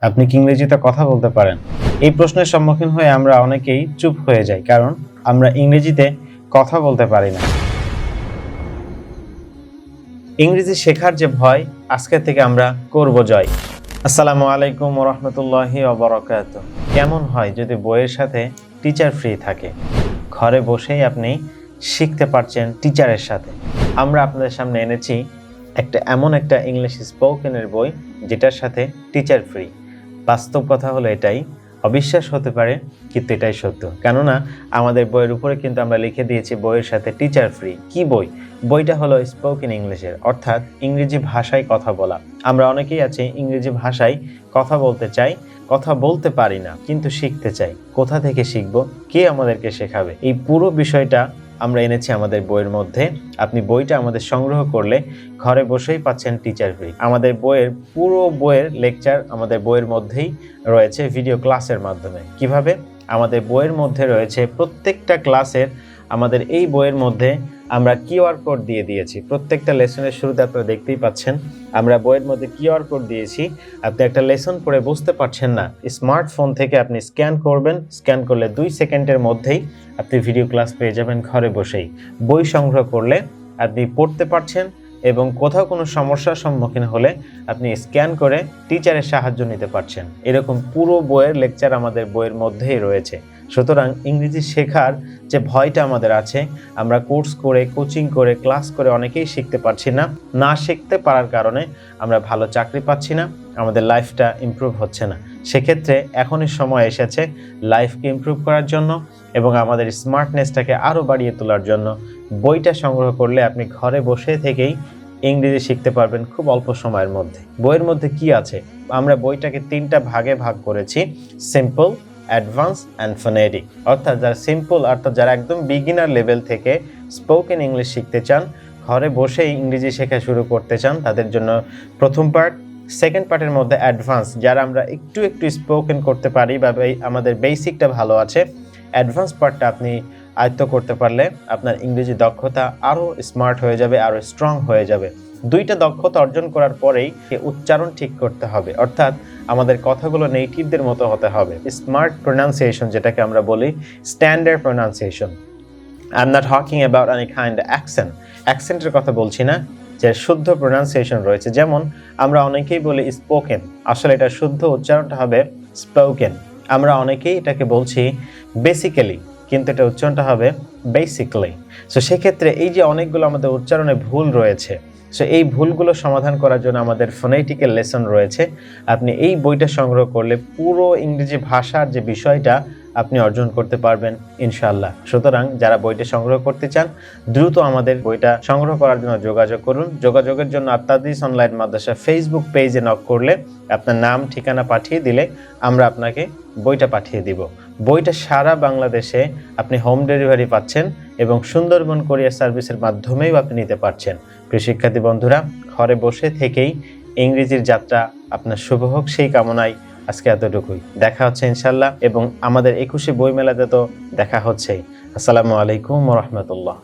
আপনি কি ইংরেজিতে কথা বলতে পারেন? এই প্রশ্নের সম্মুখীন হয়ে আমরা অনেকেই চুপ হয়ে যাই, কারণ আমরা ইংরেজিতে কথা বলতে পারি না। ইংরেজি শেখার যে ভয়, আজকে থেকে আমরা করব জয়। আসসালামু আলাইকুম ওয়া রাহমাতুল্লাহি ওয়া বারাকাতুহু। কেমন হয় যদি বইয়ের সাথে টিচার ফ্রি থাকে? ঘরে বসেই আপনি শিখতে পারছেন টিচারের সাথে। আমরা আপনাদের সামনে এনেছি এমন একটা ইংলিশ স্পোকেনের বই যেটার সাথে টিচার ফ্রি। বাস্তব কথা হলো এটাই, অবিশ্বাস হতে পারে কিন্তু এটাই সত্য। কেননা আমাদের বইয়ের উপরে কিন্তু আমরা লিখে দিয়েছি বইয়ের সাথে টিচার ফ্রি। কি বই? বইটা হলো স্পোকেন ইংলিশের, অর্থাৎ ইংরেজি ভাষায় কথা বলা। আমরা অনেকেই আছি ইংরেজি ভাষায় কথা বলতে চাই, কথা বলতে পারি না, কিন্তু শিখতে চাই। কোথা থেকে শিখব? কে আমাদেরকে শেখাবে? এই পুরো বিষয়টা আমরা এনেছি আমাদের বইয়ের মধ্যে। আপনি বইটা আমাদের সংগ্রহ করলে ঘরে বসেই পাচ্ছেন টিচার ফ্রি। আমাদের পুরো বইয়ের লেকচার আমাদের বইয়ের মধ্যেই রয়েছে ভিডিও ক্লাসের মাধ্যমে। কিভাবে? আমাদের বইয়ের মধ্যে রয়েছে প্রত্যেকটা ক্লাসের, আমাদের এই বইয়ের মধ্যে আমরা কিউআর কোড দিয়ে দিয়েছি। প্রত্যেকটা লেসনের শুরুতে আপনারা দেখতেই পাচ্ছেন আমরা বইয়ের মধ্যে কিউআর কোড দিয়েছি। আপনি একটা লেসন পড়ে বুঝতে পারছেন না, স্মার্টফোন থেকে আপনি স্ক্যান করবেন, স্ক্যান করলে 2 সেকেন্ডের মধ্যেই আপনি ভিডিও ক্লাস পেয়ে যাবেন ঘরে বসেই। বই সংগ্রহ করলে আপনি পড়তে পারছেন এবং কোথাও কোনো সমস্যার সম্মুখীন হলে আপনি স্ক্যান করে টিচারের সাহায্য নিতে পারছেন। এরকম পুরো বইয়ের লেকচার আমাদের বইয়ের মধ্যেই রয়েছে। সুতরাং ইংরেজি শেখার যে ভয়টা আমাদের আছে, আমরা কোর্স করে, কোচিং করে, ক্লাস করে অনেকেই শিখতে পারছি না। না শিখতে পারার কারণে আমরা ভালো চাকরি পাচ্ছি না, আমাদের লাইফটা ইমপ্রুভ হচ্ছে না। সেক্ষেত্রে এখনই সময় এসেছে লাইফকে ইমপ্রুভ করার জন্য এবং আমাদের স্মার্টনেসটাকে আরও বাড়িয়ে তোলার জন্য। বইটা সংগ্রহ করলে আপনি ঘরে বসে থেকেই ইংরেজি শিখতে পারবেন খুব অল্প সময়ের মধ্যে। বইয়ের মধ্যে কি আছে? আমরা বইটাকে 3টা ভাগে ভাগ করেছি: সিম্পল, অ্যাডভান্স অ্যান্ড ফোনেটিক। অর্থাৎ যারা সিম্পল, অর্থাৎ যারা একদম বিগিনার লেভেল থেকে স্পোকেন ইংলিশ শিখতে চান, ঘরে বসে ইংরেজি শেখা শুরু করতে চান, তাদের জন্য প্রথম পার্ট। সেকেন্ড পার্টের মধ্যে অ্যাডভান্স, যারা আমরা একটু স্পোকেন করতে পারি বা আমাদের বেসিকটা ভালো আছে, অ্যাডভান্স পার্টটা আপনি আয়ত্ত করতে পারলে আপনার ইংরেজি দক্ষতা আরও স্মার্ট হয়ে যাবে, আরও স্ট্রং হয়ে যাবে। 2টা দক্ষতা অর্জন করার পরেই উচ্চারণ ঠিক করতে হবে, অর্থাৎ আমাদের কথাগুলো নেটিভদের মতো হতে হবে। স্মার্ট প্রোনাউন্সিয়েশন, যেটাকে আমরা বলি standard pronunciation. I am not talking about any kind accent. অ্যাকসেন্টের কথা বলছি না, যে শুদ্ধ প্রোনাউন্সিয়েশন রয়েছে। যেমন আমরা অনেকেই বলি স্পোকেন, আসলে এটা শুদ্ধ উচ্চারণটা হবে স্পোকেন। আমরা অনেকেই এটাকে বলছি বেসিক্যালি, কিন্তু এটা উচ্চারণটা হবে বেসিক্যালি। সো সেক্ষেত্রে এই যে অনেকগুলো আমাদের উচ্চারণে ভুল রয়েছে, সো এই ভুলগুলো সমাধান করার জন্য আমাদের ফোনেটিক্যাল লেসন রয়েছে। আপনি এই বইটা সংগ্রহ করলে পুরো ইংরেজি ভাষার যে বিষয়টা আপনি অর্জন করতে পারবেন ইনশাআল্লাহ। সুতরাং যারা বইটা সংগ্রহ করতে চান, দ্রুত আমাদের বইটা সংগ্রহ করার জন্য যোগাযোগ করুন। যোগাযোগের জন্য আত-তাদরিস অনলাইন মাদ্রাসা ফেসবুক পেজে নক করলে আপনার নাম, ঠিকানা পাঠিয়ে দিলে আমরা আপনাকে বইটা পাঠিয়ে দিব। বইটা সারা বাংলাদেশে আপনি হোম ডেলিভারি পাচ্ছেন এবং সুন্দরবন কোরিয়ার সার্ভিসের মাধ্যমেও আপনি নিতে পারছেন। প্রিয় শিক্ষার্থী বন্ধুরা, ঘরে বসে থেকেই ইংরেজির যাত্রা আপনার শুভ হোক, সেই কামনায় আজকে এতটুকুই। দেখা হচ্ছে ইনশাল্লাহ, এবং আমাদের 21শে বই মেলাতে তো দেখা হচ্ছেই। আসসালামু আলাইকুম ওয়া রাহমাতুল্লাহ।